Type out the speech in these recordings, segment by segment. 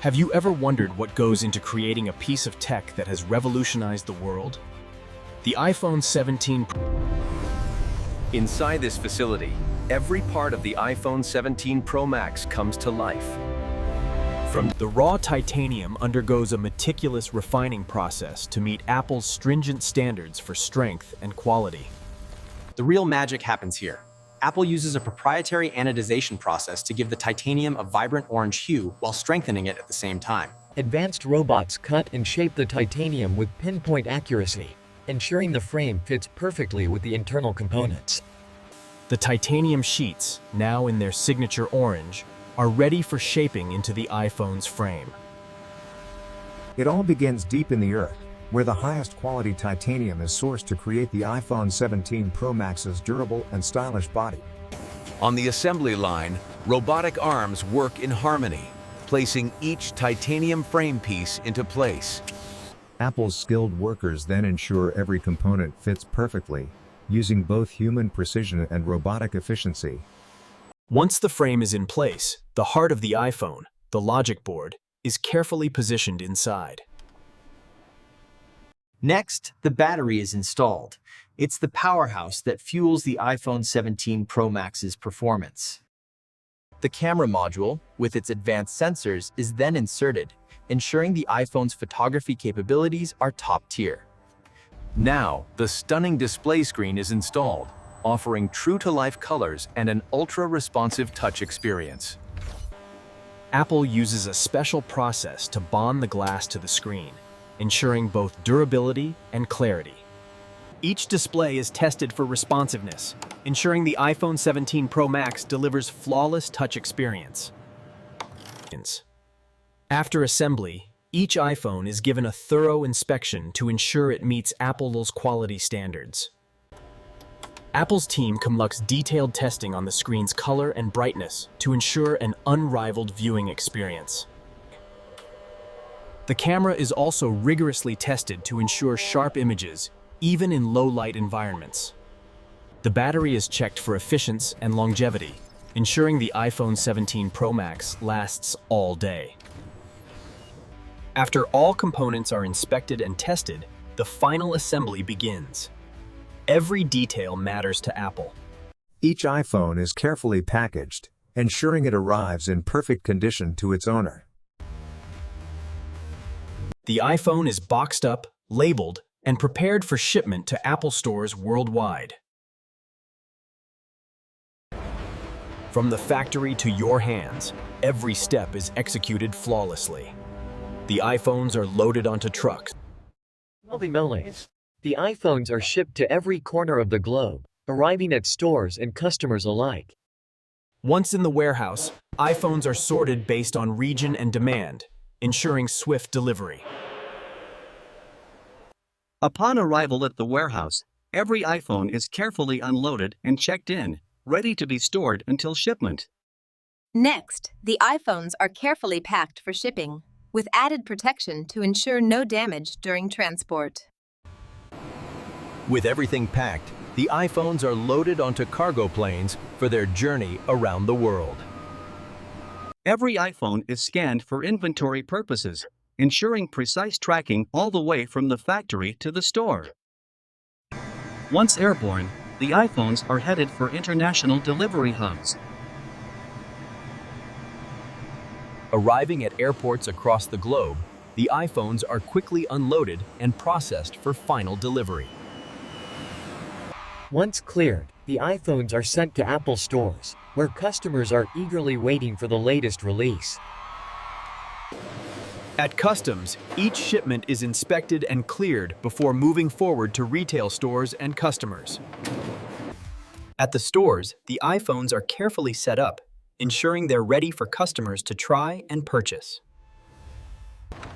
Have you ever wondered what goes into creating a piece of tech that has revolutionized the world? The iPhone 17 Inside this facility, every part of the iPhone 17 Pro Max comes to life. The raw titanium undergoes a meticulous refining process to meet Apple's stringent standards for strength and quality. The real magic happens here. Apple uses a proprietary anodization process to give the titanium a vibrant orange hue while strengthening it at the same time. Advanced robots cut and shape the titanium with pinpoint accuracy, ensuring the frame fits perfectly with the internal components. The titanium sheets, now in their signature orange, are ready for shaping into the iPhone's frame. It all begins deep in the earth, where the highest quality titanium is sourced to create the iPhone 17 Pro Max's durable and stylish body. On the assembly line, robotic arms work in harmony, placing each titanium frame piece into place. Apple's skilled workers then ensure every component fits perfectly, using both human precision and robotic efficiency. Once the frame is in place, the heart of the iPhone, the logic board, is carefully positioned inside. Next, the battery is installed. It's the powerhouse that fuels the iPhone 17 Pro Max's performance. The camera module, with its advanced sensors, is then inserted, ensuring the iPhone's photography capabilities are top tier. Now, the stunning display screen is installed, offering true-to-life colors and an ultra-responsive touch experience. Apple uses a special process to bond the glass to the screen, ensuring both durability and clarity. Each display is tested for responsiveness, ensuring the iPhone 17 Pro Max delivers flawless touch experience. After assembly, each iPhone is given a thorough inspection to ensure it meets Apple's quality standards. Apple's team conducts detailed testing on the screen's color and brightness to ensure an unrivaled viewing experience. The camera is also rigorously tested to ensure sharp images, even in low-light environments. The battery is checked for efficiency and longevity, ensuring the iPhone 17 Pro Max lasts all day. After all components are inspected and tested, the final assembly begins. Every detail matters to Apple. Each iPhone is carefully packaged, ensuring it arrives in perfect condition to its owner. The iPhone is boxed up, labeled, and prepared for shipment to Apple stores worldwide. From the factory to your hands, every step is executed flawlessly. The iPhones are loaded onto trucks. The iPhones are shipped to every corner of the globe, arriving at stores and customers alike. Once in the warehouse, iPhones are sorted based on region and demand, ensuring swift delivery. Upon arrival at the warehouse, every iPhone is carefully unloaded and checked in, ready to be stored until shipment. Next, the iPhones are carefully packed for shipping, with added protection to ensure no damage during transport. With everything packed, the iPhones are loaded onto cargo planes for their journey around the world. Every iPhone is scanned for inventory purposes, ensuring precise tracking all the way from the factory to the store. Once airborne, the iPhones are headed for international delivery hubs. Arriving at airports across the globe, the iPhones are quickly unloaded and processed for final delivery. Once cleared, the iPhones are sent to Apple stores, where customers are eagerly waiting for the latest release. At customs, each shipment is inspected and cleared before moving forward to retail stores and customers. At the stores, the iPhones are carefully set up, ensuring they're ready for customers to try and purchase.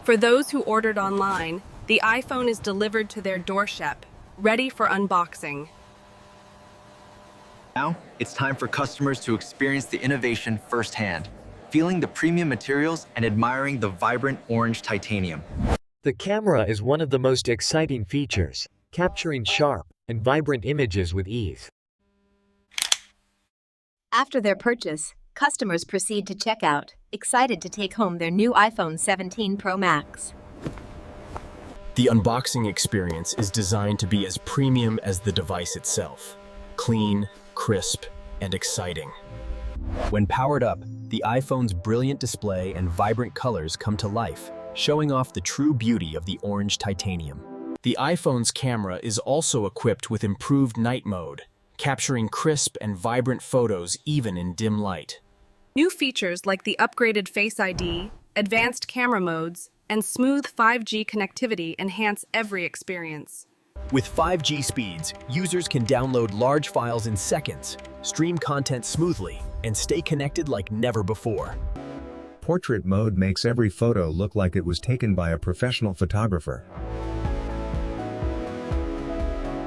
For those who ordered online, the iPhone is delivered to their doorstep, ready for unboxing. Now, it's time for customers to experience the innovation firsthand, feeling the premium materials and admiring the vibrant orange titanium. The camera is one of the most exciting features, capturing sharp and vibrant images with ease. After their purchase, Customers proceed to checkout, excited to take home their new iPhone 17 Pro Max. The unboxing experience is designed to be as premium as the device itself. Clean, crisp, and exciting. When powered up, the iPhone's brilliant display and vibrant colors come to life, showing off the true beauty of the orange titanium. The iPhone's camera is also equipped with improved night mode, capturing crisp and vibrant photos even in dim light. New features like the upgraded Face ID, advanced camera modes, and smooth 5G connectivity enhance every experience. With 5G speeds, users can download large files in seconds, stream content smoothly, and stay connected like never before. Portrait mode makes every photo look like it was taken by a professional photographer.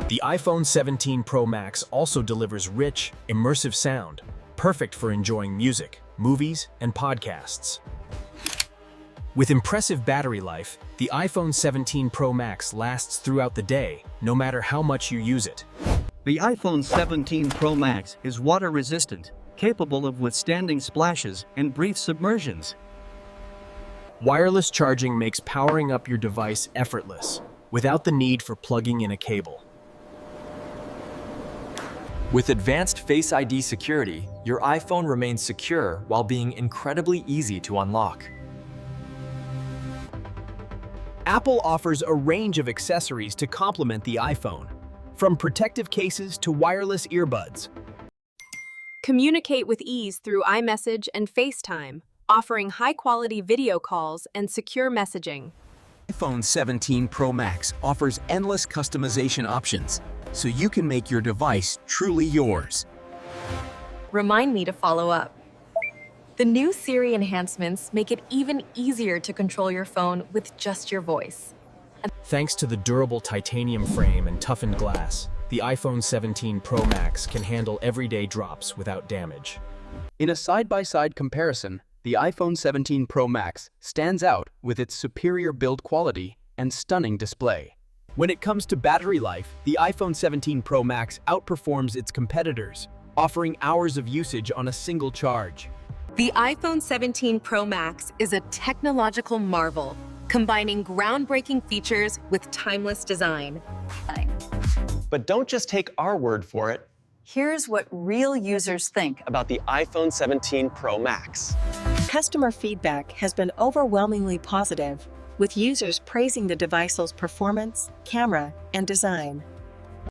The iPhone 17 Pro Max also delivers rich, immersive sound, perfect for enjoying music, movies, and podcasts. With impressive battery life, the iPhone 17 Pro Max lasts throughout the day, no matter how much you use it. The iPhone 17 Pro Max is water-resistant, capable of withstanding splashes and brief submersions. Wireless charging makes powering up your device effortless, without the need for plugging in a cable. With advanced Face ID security, your iPhone remains secure while being incredibly easy to unlock. Apple offers a range of accessories to complement the iPhone, from protective cases to wireless earbuds. Communicate with ease through iMessage and FaceTime, offering high-quality video calls and secure messaging. iPhone 17 Pro Max offers endless customization options, so you can make your device truly yours. Remind me to follow up. The new Siri enhancements make it even easier to control your phone with just your voice. Thanks to the durable titanium frame and toughened glass, the iPhone 17 Pro Max can handle everyday drops without damage. In a side-by-side comparison, the iPhone 17 Pro Max stands out with its superior build quality and stunning display. When it comes to battery life, the iPhone 17 Pro Max outperforms its competitors, offering hours of usage on a single charge. The iPhone 17 Pro Max is a technological marvel, combining groundbreaking features with timeless design. But don't just take our word for it. Here's what real users think About the iPhone 17 Pro Max. Customer feedback has been overwhelmingly positive, with users praising the device's performance, camera, and design.